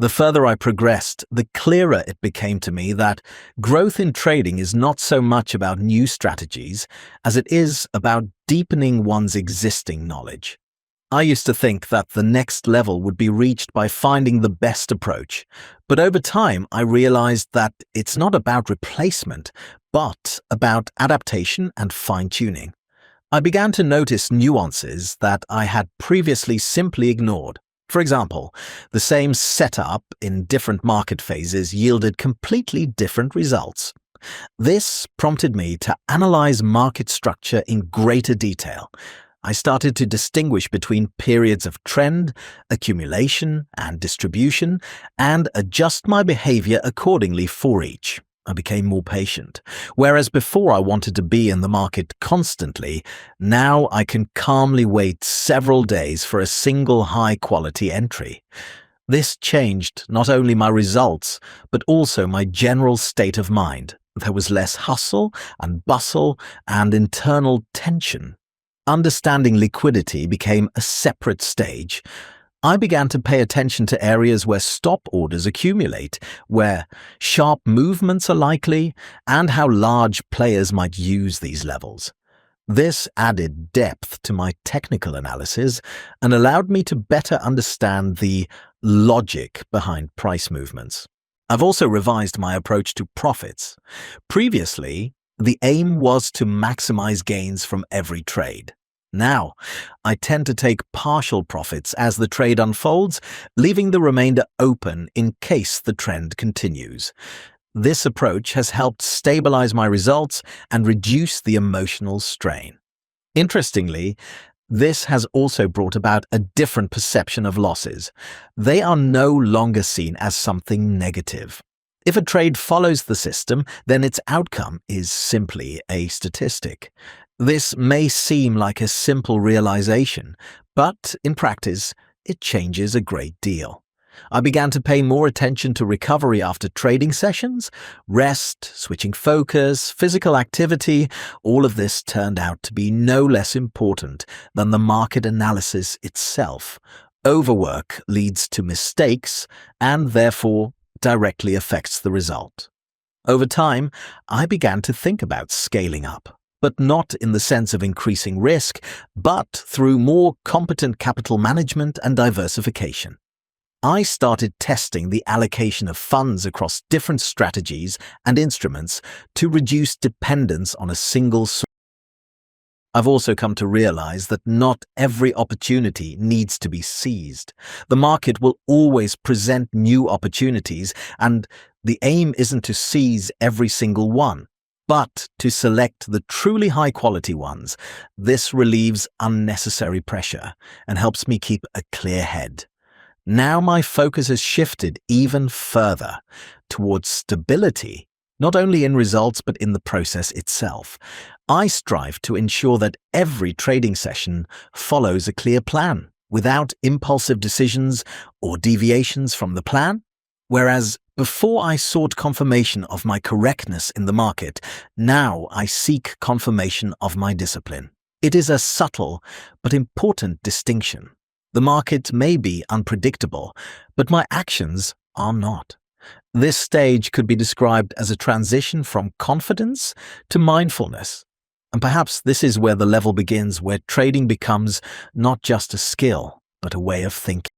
The further I progressed, the clearer it became to me that growth in trading is not so much about new strategies as it is about deepening one's existing knowledge. I used to think that the next level would be reached by finding the best approach, but over time I realized that it's not about replacement, but about adaptation and fine-tuning. I began to notice nuances that I had previously simply ignored. For example, the same setup in different market phases yielded completely different results. This prompted me to analyze market structure in greater detail. I started to distinguish between periods of trend, accumulation, and distribution, and adjust my behavior accordingly for each. I became more patient. Whereas before I wanted to be in the market constantly, now I can calmly wait several days for a single high-quality entry. This changed not only my results, but also my general state of mind. There was less hustle and bustle and internal tension. Understanding liquidity became a separate stage. I began to pay attention to areas where stop orders accumulate, where sharp movements are likely, and how large players might use these levels. This added depth to my technical analysis and allowed me to better understand the logic behind price movements. I've also revised my approach to profits. Previously, the aim was to maximize gains from every trade. Now, I tend to take partial profits as the trade unfolds, leaving the remainder open in case the trend continues. This approach has helped stabilize my results and reduce the emotional strain. Interestingly, this has also brought about a different perception of losses. They are no longer seen as something negative. If a trade follows the system, then its outcome is simply a statistic. This may seem like a simple realization, but in practice, it changes a great deal. I began to pay more attention to recovery after trading sessions, rest, switching focus, physical activity. All of this turned out to be no less important than the market analysis itself. Overwork leads to mistakes and therefore directly affects the result. Over time, I began to think about scaling up, but not in the sense of increasing risk, but through more competent capital management and diversification. I started testing the allocation of funds across different strategies and instruments to reduce dependence on a single source. I've also come to realize that not every opportunity needs to be seized. The market will always present new opportunities, and the aim isn't to seize every single one, but to select the truly high-quality ones. This relieves unnecessary pressure and helps me keep a clear head. Now my focus has shifted even further towards stability, not only in results but in the process itself. I strive to ensure that every trading session follows a clear plan, without impulsive decisions or deviations from the plan. Whereas before I sought confirmation of my correctness in the market, now I seek confirmation of my discipline. It is a subtle but important distinction. The market may be unpredictable, but my actions are not. This stage could be described as a transition from confidence to mindfulness. And perhaps this is where the level begins, where trading becomes not just a skill, but a way of thinking.